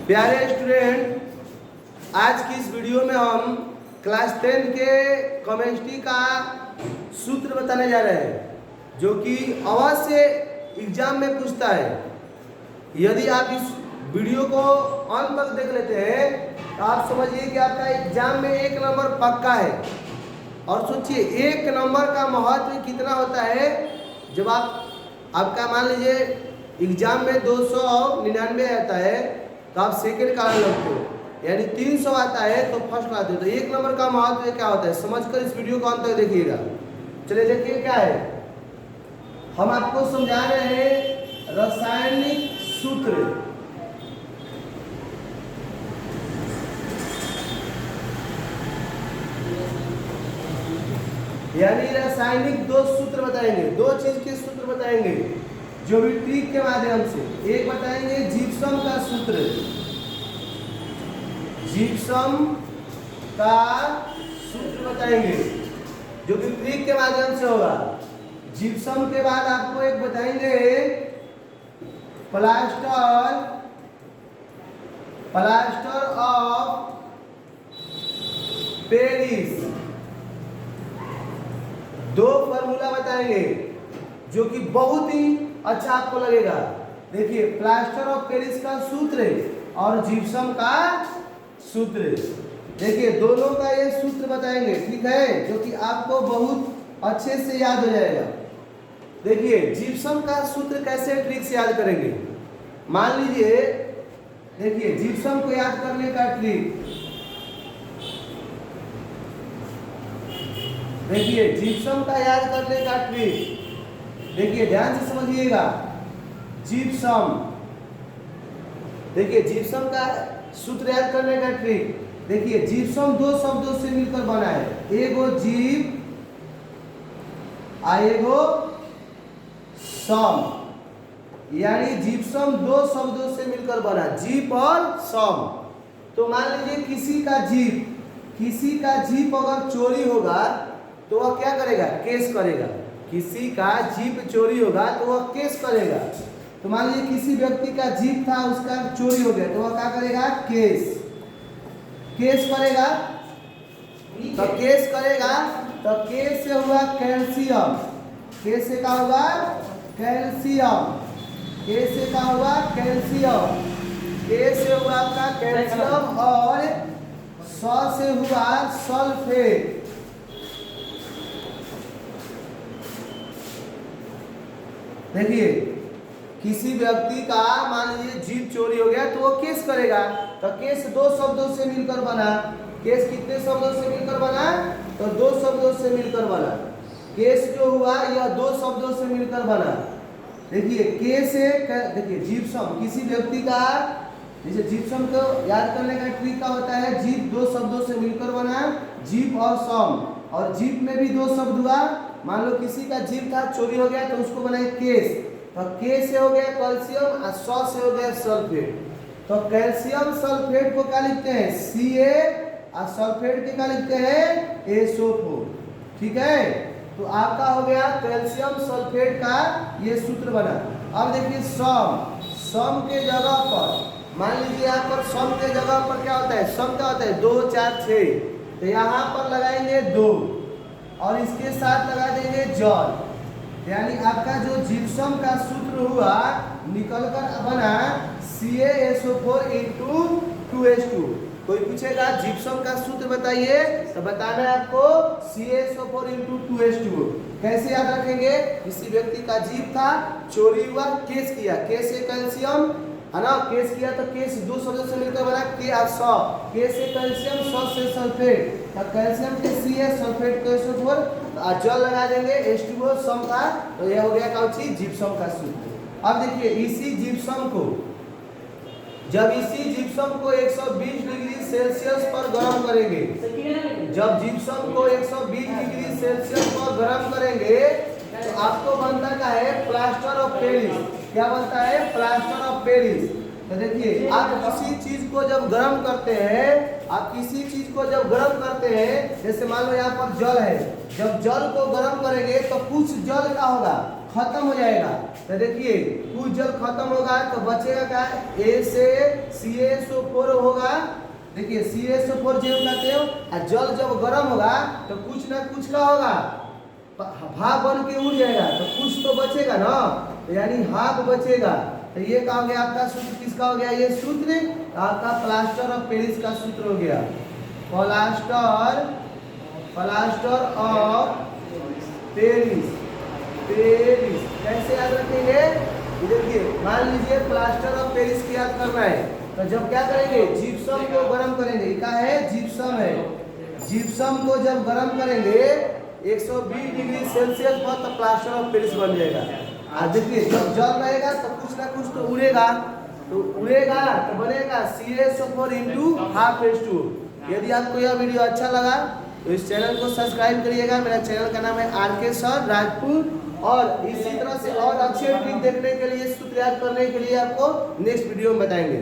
प्यारे स्टूडेंट, आज की इस वीडियो में हम क्लास 10 के केमिस्ट्री का सूत्र बताने जा रहे हैं, जो कि अवश्य एग्जाम में पूछता है। यदि आप इस वीडियो को अंत तक देख लेते हैं तो आप समझिए कि आपका एग्जाम में 1 नंबर पक्का है। और सोचिए 1 नंबर का महत्व कितना होता है। जब आपका मान लीजिए एग्जाम में 299 आता है तो आप सेकेंड कारण लगते हो, यानी 300 आता है तो फर्स्ट आते हो। तो 1 नंबर का महत्व क्या होता है समझकर इस वीडियो को अंत तक देखिएगा। चलिए देखिए क्या है, हम आपको समझा रहे हैं रासायनिक सूत्र। यानी रासायनिक 2 सूत्र बताएंगे, 2 चीज के सूत्र बताएंगे ज्योमेट्री के माध्यम से। एक बताएंगे जिप्सम का सूत्र, जिप्सम का सूत्र बताएंगे जो कि ट्रिक के माध्यम से होगा। जिप्सम के बाद आपको एक बताएंगे प्लास्टर ऑफ पेरिस। 2 फॉर्मूला बताएंगे जो कि बहुत ही अच्छा आपको लगेगा। देखिए प्लास्टर ऑफ पेरिस का सूत्र और जिप्सम का सूत्र, देखिए दोनों का ये सूत्र बताएंगे, ठीक है, जो कि आपको बहुत अच्छे से याद हो जाएगा। देखिए जिप्सम का सूत्र कैसे ट्रिक से याद करेंगे। मान लीजिए देखिए जिप्सम को याद करने का ट्रिक, देखिए जिप्सम का याद करने का ट्रिक, देखिए ध्यान से समझिएगा। जिप्सम, देखिए जिप्सम का सूत्र याद करने का ट्रिक, देखिए जिप्सम 2 शब्दों से मिलकर बना है, एगो जीप एगो सम। यानी जिप्सम 2 शब्दों से मिलकर बना, जीप और सम। तो मान लीजिए किसी का जीप अगर चोरी होगा तो वह क्या करेगा, केस करेगा। किसी का जीप चोरी होगा तो वह केस करेगा। तो मान लीजिए किसी व्यक्ति का जीप था, उसका चोरी हो गया तो वह क्या करेगा, केस करेगा। तो केस करेगा तो केस से हुआ कैल्शियम, केस से क्या हुआ, कैल्शियम, केस से क्या हुआ, कैल्शियम, केस से हुआ आपका कैल्शियम और स से हुआ सल्फेट। देखिए किसी व्यक्ति का मान लीजिए जीप चोरी हो गया तो वो केस करेगा। तो केस 2 शब्दों से मिलकर बना। केस कितने शब्दों से मिलकर बना, तो 2 शब्दों से मिलकर बना। केस जो हुआ यह 2 शब्दों से मिलकर बना। देखिए केस से, देखिए जिप्सम किसी व्यक्ति का, जैसे जिप्सम को याद करने का ट्रिक का होता है, जीप 2 शब्दों से मिलकर बना, जीप और सम। और जीप में भी 2 शब्द हुआ। मान लो किसी का जीप था चोरी हो गया तो उसको बनाए केस। तो केस से हो गया कैल्शियम और स से हो गया सल्फेट। तो कैल्शियम सल्फेट को क्या लिखते हैं, Ca, और सल्फेट के क्या लिखते हैं, SO4। ठीक है, तो आपका हो गया कैल्शियम सल्फेट का ये सूत्र बना। अब देखिए सम के जगह पर मान लीजिए यहाँ पर सम के जगह पर क्या होता है, सम क्या होता है 2 4 6। तो यहाँ पर लगाएंगे 2 और इसके साथ लगा देंगे जल। यानी आपका जो जिप्सम का सूत्र हुआ निकलकर बना CaSO4 × 2H2। कोई पूछेगा जिप्सम का सूत्र बताइए तो बताना है आपको CaSO4 × 2H2। कैसे याद रखेंगे, किसी व्यक्ति का जीप था चोरी हुआ, केस किया, केस से कैल्शियम है ना, केस किया तो केस 2 शब्दों से मिलकर बना के और स, के से कैल्शियम, स से सल्फेट। तो कैल्शियम के Ca, सल्फेट के SO4 और जल लगा देंगे H2O सम का। तो यह हो गया क्या चीज, जिप्सम का सूत्र। अब देखिए इसी जिप्सम को 120 डिग्री सेल्सियस पर गर्म करेंगे, जब जिप्सम को 120 डिग्री सेल्सियस पर गर्म करेंगे तो आपको बनता क्या है, प्लास्टर ऑफ पेरिस। क्या बनता है, प्लास्टर ऑफ पेरिस। तो देखिए आप किसी चीज को जब गर्म करते हैं, जैसे मान लो यहाँ पर जल है, जब जल को गर्म करेंगे तो कुछ जल क्या होगा, खत्म हो जाएगा। तो देखिए कुछ जल खत्म होगा तो बचेगा क्या, ए से CaSO4 होगा। देखिए CaSO4 जो कहते हो, और जल जब गर्म होगा तो कुछ ना कुछ का होगा, भाप बन के उड़ जाएगा, तो कुछ तो बचेगा ना, तो यानी हाफ बचेगा। तो ये क्या हो गया आपका सूत्र, किसका हो गया ये सूत्र, आपका प्लास्टर ऑफ पेरिस का सूत्र हो गया। Plaster of Paris. कैसे याद रखेंगे, देखिए मान लीजिए प्लास्टर ऑफ पेरिस की याद करना है, तो जब क्या करेंगे, जिप्सम को गर्म करेंगे। क्या है, जिप्सम है। जिप्सम को जब गर्म करेंगे 120 डिग्री सेल्सियस पर, तो प्लास्टर ऑफ पेरिस बन जाएगा। और देखिए जब जल रहेगा तो कुछ ना कुछ तो उड़ेगा, तो बनेगा CaSO4 इंटू हाफ H2। यदि आपको यह वीडियो अच्छा लगा तो इस चैनल को सब्सक्राइब करिएगा। मेरा चैनल का नाम है RK सर राजपूत, और इसी तरह से और अच्छे ट्रिक देखने के लिए, सूत्र याद करने के लिए आपको नेक्स्ट वीडियो में बताएंगे।